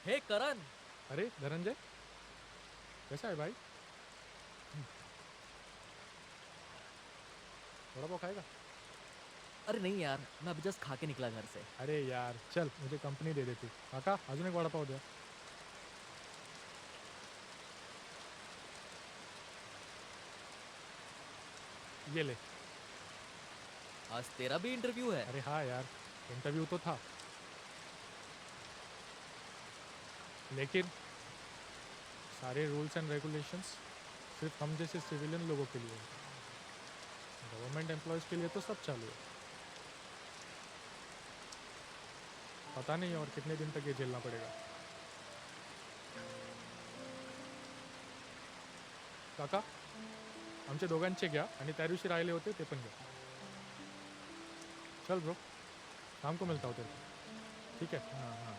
हे करण। अरे धनंजय, कैसा है भाई? वड़ा पाव खाएगा? अरे नहीं यार, मैं अभी जस्ट खा के निकला घर से। अरे यार चल, मुझे कंपनी दे दे तू. काका, अजून एक वड़ा पाव द्या. ये ले. आज तेरा भी इंटरव्यू है? अरे हाँ यार, इंटरव्यू तो था, लेकिन सारे रूल्स एंड रेगुलेशंस सिर्फ हम जैसे सिविलियन लोगों के लिए हैं. गवर्नमेंट एम्प्लॉयज़ के लिए तो सब चालू है. पता नहीं और कितने दिन तक ये झेलना पड़ेगा. काका, आमच्या दोघांचे घ्या आणि त्या दिवशी राहिले होते ते पण घ्या. चल ब्रो, शाम को मिलता हूँ तेरे को. ठीक है. हाँ हाँ हाँ।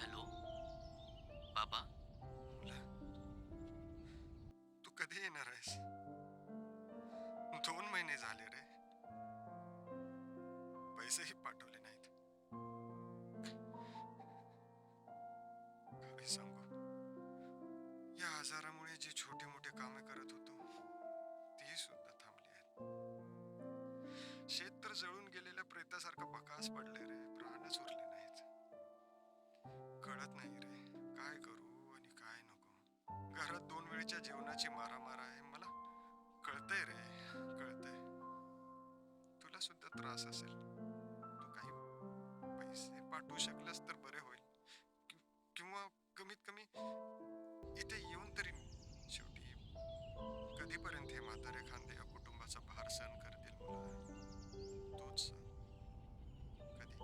हॅलो बाबा. तू कधी येणार आहेस? 2 महिने झाले रे. पैसेही पाठवले नाहीत. काय सांगू, या आजारामुळे जी छोटे मोठे कामे करत होतो ती सुद्धा थांबली आहेत. शेत तर जळून गेलेल्या प्रेतासारखा बकास पडले रे, प्राणच उरले नाहीत. कळत नाही रे, काय करू आणि काय नको. घरात 2 वेळच्या जेवणाची मारामार आहे. मला कळतंय रे, कळतंय. तुला सुद्धा त्रास असेल. तू काही पैसे पाठवू शकलास तर बरे होईल. किंवा कमीत कमी इथे येऊन तरी. शेवटी कधीपर्यंत हे म्हातारे खांदे या कुटुंबाचा भार सहन करतील मला? तूच सांग, कधी?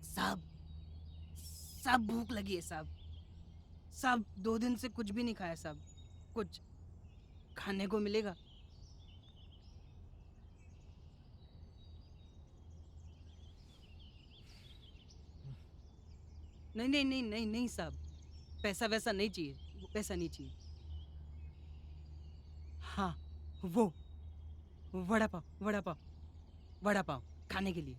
साहब, साहब भूख लगी है साहब. साहब 2 दिन से कुछ भी नहीं खाया साहब. कुछ खाने को मिलेगा? नहीं नहीं नहीं नहीं नहीं साहब, पैसा वैसा नहीं चाहिए, पैसा नहीं चाहिए. हाँ, वो वड़ा पाव, वड़ा पाव, वड़ा पाव खाने के लिए.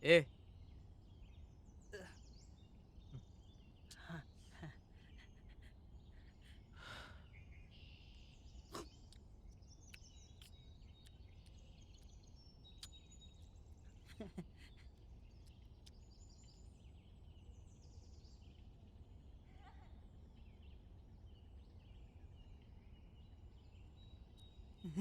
ए, हाँ. शिट!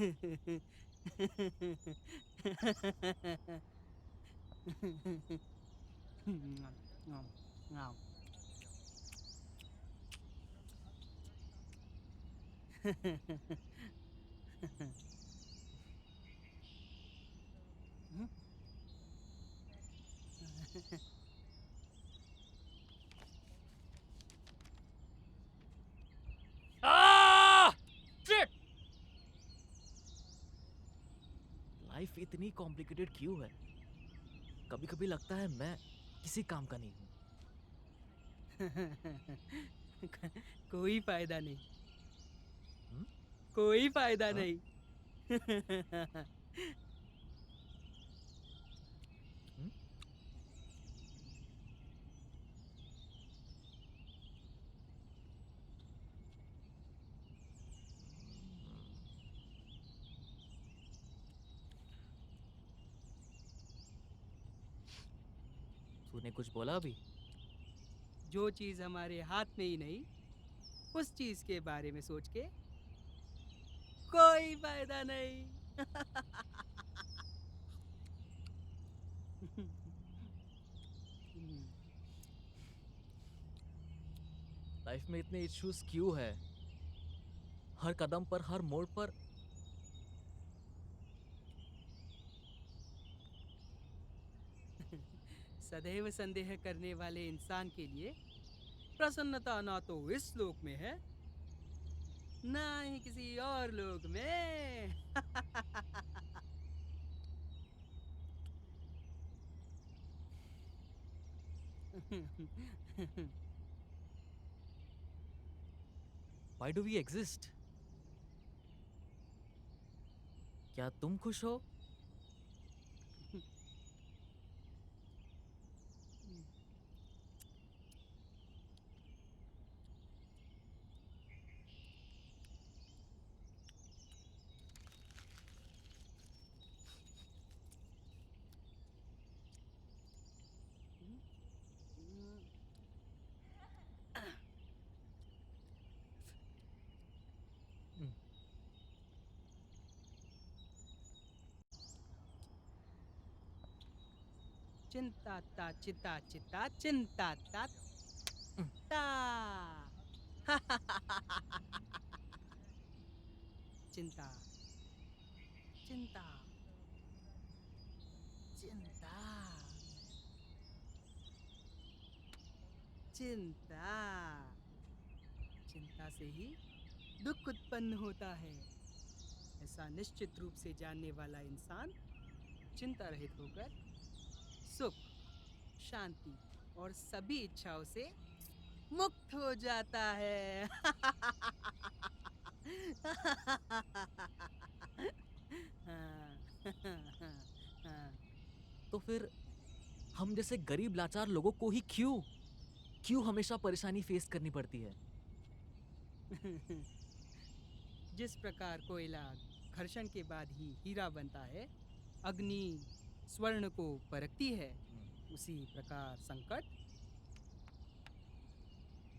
लाइफ इतनी कॉम्प्लिकेटेड क्यों है? कभी कभी लगता है मैं किसी काम का नहीं हूँ। कोई फायदा नहीं, हम्म? कोई फायदा हाँ? नहीं। हम्म? तूने कुछ बोला अभी? जो चीज हमारे हाथ में ही नहीं, उस चीज के बारे में सोच के कोई फायदा नहीं। लाइफ में इतने इश्यूज क्यों है? हर कदम पर, हर मोड़ पर। सदैव संदेह करने वाले इंसान के लिए प्रसन्नता ना तो इस लोक में है, ना ही किसी और लोक में। Why do we exist? क्या तुम खुश हो? हम्म। चिंता ता चिता चिता चिंता ता ता। चिंता चिंता चिंता चिंता। चिंता से ही दुख उत्पन्न होता है। ऐसा निश्चित रूप से जानने वाला इंसान चिंता रहित होकर सुख, शांति और सभी इच्छाओं से मुक्त हो जाता है। हाँ, हाँ। तो फिर हम जैसे गरीब लाचार लोगों को ही क्यों क्यों हमेशा परेशानी फेस करनी पड़ती है? जिस प्रकार कोयला घर्षण के बाद ही हीरा बनता है, अग्नि स्वर्ण को परखती है, हम्म। उसी प्रकार संकट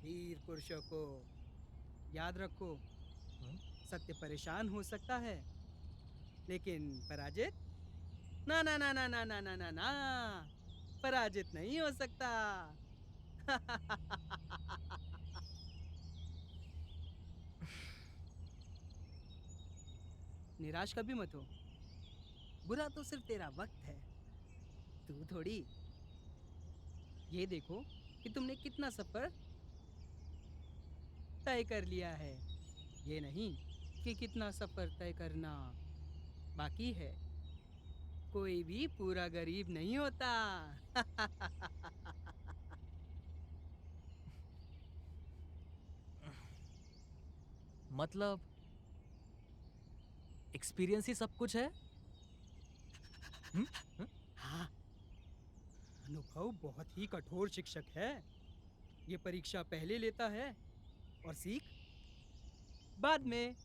वीर पुरुषों को। याद रखो, हम्म। सत्य परेशान हो सकता है, लेकिन पराजित ना ना ना ना ना ना ना ना ना, पराजित नहीं हो सकता। निराश कभी मत हो। बुरा तो सिर्फ तेरा वक्त है, तू थोड़ी। ये देखो कि तुमने कितना सफर तय कर लिया है, ये नहीं कि कितना सफर तय करना बाकी है। कोई भी पूरा गरीब नहीं होता। मतलब एक्सपीरियंस ही सब कुछ है? हम्म? हम्म? हाँ, अनुभव बहुत ही कठोर शिक्षक है। ये परीक्षा पहले लेता है और सीख बाद हम्म। में।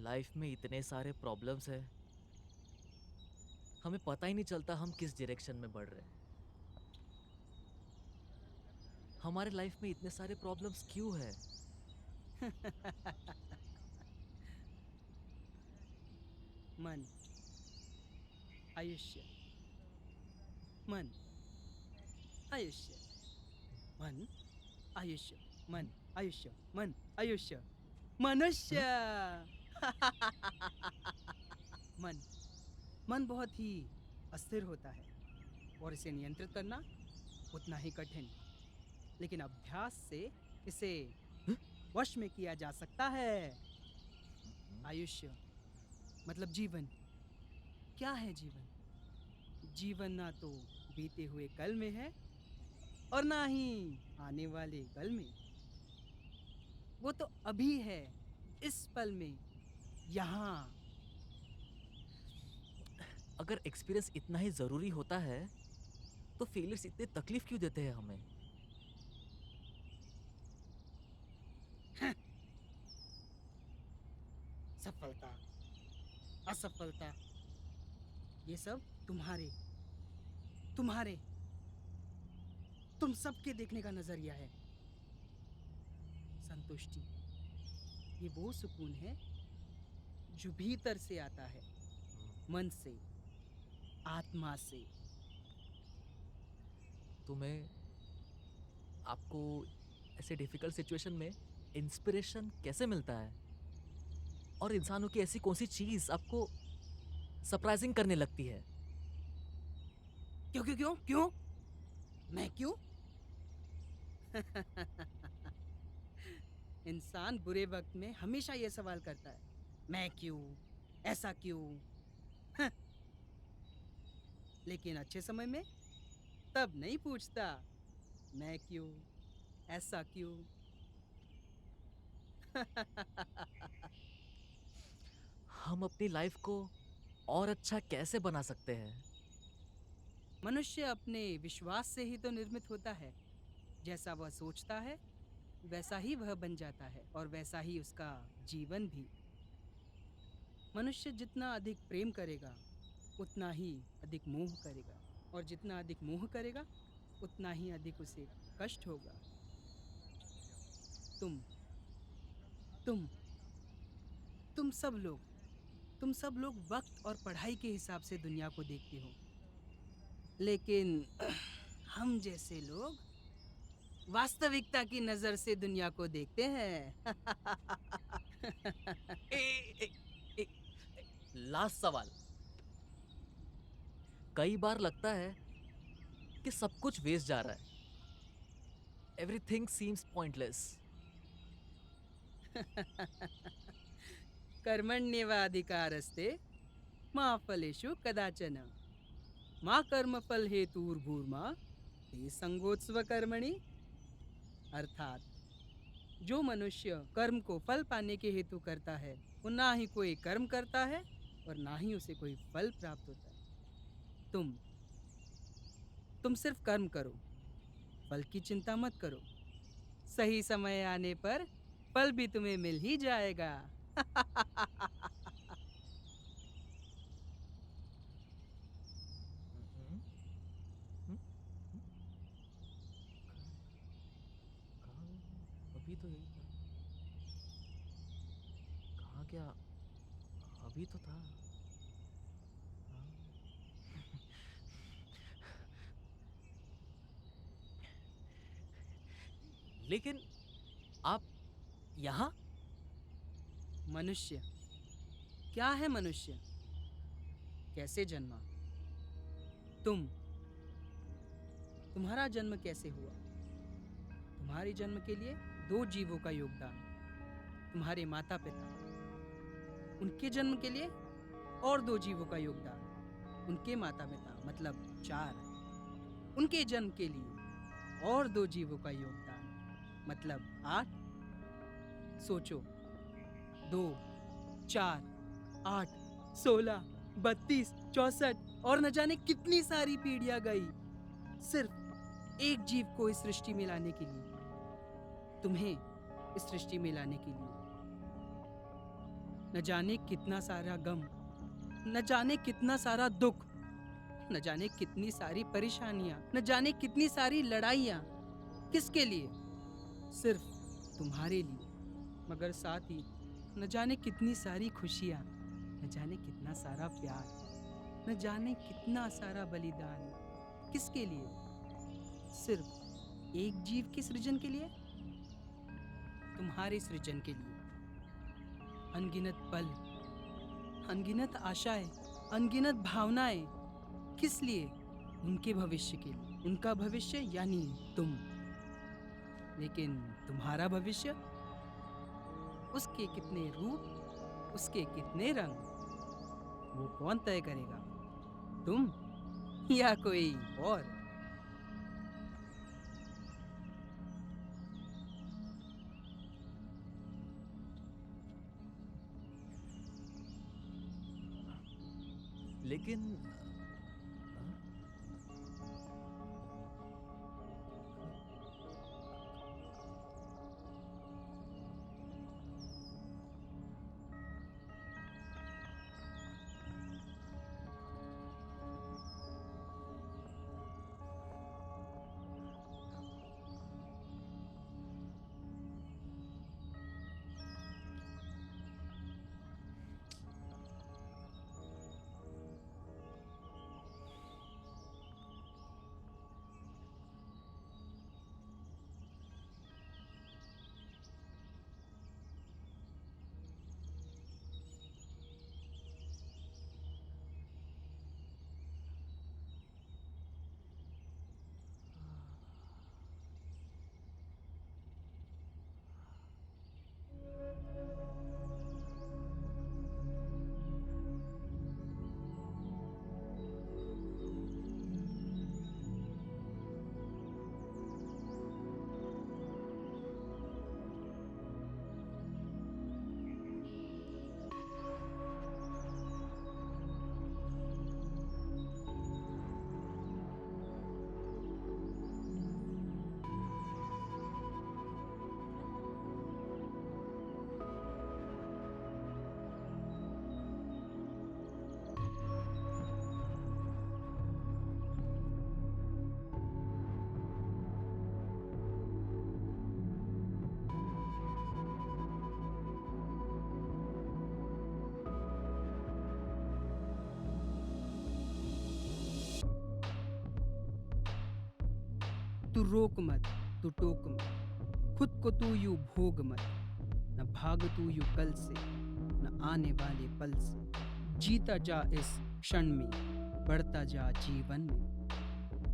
लाइफ में इतने सारे प्रॉब्लम्स है, हमें पता ही नहीं चलता हम किस डायरेक्शन में बढ़ रहे हैं। हमारे लाइफ में इतने सारे प्रॉब्लम्स क्यों है? मन, आयुष्य, मन, आयुष्य, मन, आयुष्य, मन, आयुष्य, मन, आयुष्य, मनुष्य। मन मन बहुत ही अस्थिर होता है और इसे नियंत्रित करना उतना ही कठिन, लेकिन अभ्यास से इसे वश में किया जा सकता है। आयुष्य मतलब जीवन। क्या है जीवन? जीवन ना तो बीते हुए कल में है और ना ही आने वाले कल में। वो तो अभी है, इस पल में, यहाँ। अगर एक्सपीरियंस इतना ही जरूरी होता है तो फेलियर्स इतने तकलीफ क्यों देते हैं हमें? सफलता, असफलता, ये सब तुम्हारे तुम्हारे तुम सबके देखने का नजरिया है। संतुष्टि, ये वो सुकून है जो भीतर से आता है, मन से, आत्मा से। तुम्हें आपको ऐसे डिफिकल्ट सिचुएशन में इंस्पिरेशन कैसे मिलता है? और इंसानों की ऐसी कौन सी चीज आपको सरप्राइजिंग करने लगती है? क्यों क्यों क्यों क्यों? मैं क्यों? इंसान बुरे वक्त में हमेशा ये सवाल करता है, मैं क्यों, ऐसा क्यों? हं, लेकिन अच्छे समय में तब नहीं पूछता, मैं क्यों, ऐसा क्यों? हम अपनी लाइफ को और अच्छा कैसे बना सकते हैं? मनुष्य अपने विश्वास से ही तो निर्मित होता है। जैसा वह सोचता है वैसा ही वह बन जाता है और वैसा ही उसका जीवन भी। मनुष्य जितना अधिक प्रेम करेगा उतना ही अधिक मोह करेगा, और जितना अधिक मोह करेगा उतना ही अधिक उसे कष्ट होगा। तुम तुम तुम सब लोग वक्त और पढ़ाई के हिसाब से दुनिया को देखते हो, लेकिन हम जैसे लोग वास्तविकता की नजर से दुनिया को देखते हैं। ए, ए, लास्ट सवाल। कई बार लगता है कि सब कुछ वेस्ट जा रहा है। Everything seems pointless. कर्मण्येवाधिकारस्ते मा फलेषु कदाचन मा कर्मफल हेतुर्भूर्मा ते संगोत्सव कर्मणि। अर्थात जो मनुष्य कर्म को फल पाने के हेतु करता है वो ना ही कोई कर्म करता है और ना ही उसे कोई फल प्राप्त होता है। तुम तुम सिर्फ कर्म करो, फल की चिंता मत करो। सही समय आने पर फल भी तुम्हें मिल ही जाएगा। हम्म, हम्म, हम्म, कहाँ? अभी तो यही था। कहाँ गया? अभी तो था। हाँ। लेकिन आप यहाँ? मनुष्य, क्या है मनुष्य? कैसे जन्मा? तुम तुम्हारा जन्म कैसे हुआ? तुम्हारे जन्म के लिए दो जीवों का योगदान। तुम्हारे माता पिता, उनके जन्म के लिए और दो जीवों का योगदान। उनके माता पिता मतलब चार, उनके जन्म के लिए और दो जीवों का योगदान मतलब 8। सोचो, 2, 4, 8, 16, 32, 64 और न जाने कितनी सारी पीढ़ियां गई सिर्फ एक जीव को इस सृष्टि में लाने के लिए, तुम्हें इस सृष्टि में लाने के लिए। न जाने कितना सारा गम, न जाने कितना सारा दुख न जाने कितनी सारी परेशानियां, न जाने कितनी सारी लड़ाइयां। किसके लिए? सिर्फ तुम्हारे लिए। मगर साथ ही न जाने कितनी सारी खुशियां, न जाने कितना सारा प्यार, न जाने कितना सारा बलिदान। किसके लिए? सिर्फ एक जीव के सृजन के लिए, तुम्हारे सृजन के लिए। अनगिनत पल, अनगिनत आशाएं, अनगिनत भावनाएं। किस लिए? उनके भविष्य के लिए। उनका भविष्य यानी तुम। लेकिन तुम्हारा भविष्य, उसके कितने रूप, उसके कितने रंग, वो कौन तय करेगा? तुम या कोई और? लेकिन तू रोक मत, तू टोक मत, खुद को तू यूं भोग मत। न भाग तू यूं कल से, न आने वाले पल से। जीता जा इस क्षण में, बढ़ता जा जीवन में।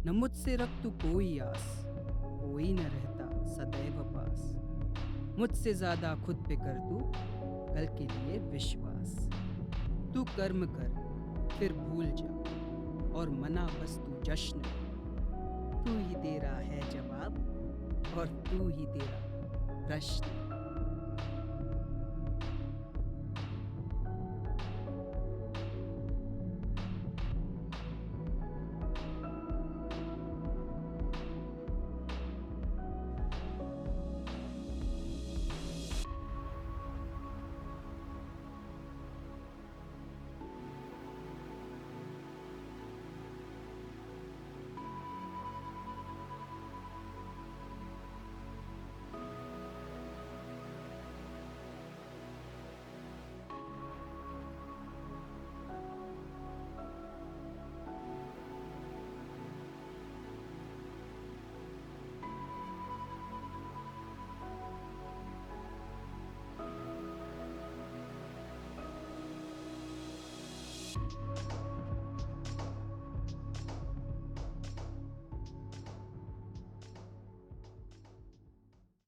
न मुझसे रख तू कोई आस, कोई न रहता सदैव पास। मुझसे ज्यादा खुद पे कर तू कल के लिए विश्वास। तू कर्म कर, फिर भूल जा और मना बस तू जश्न। तू ही तेरा है जवाब और तू ही तेरा प्रश्न।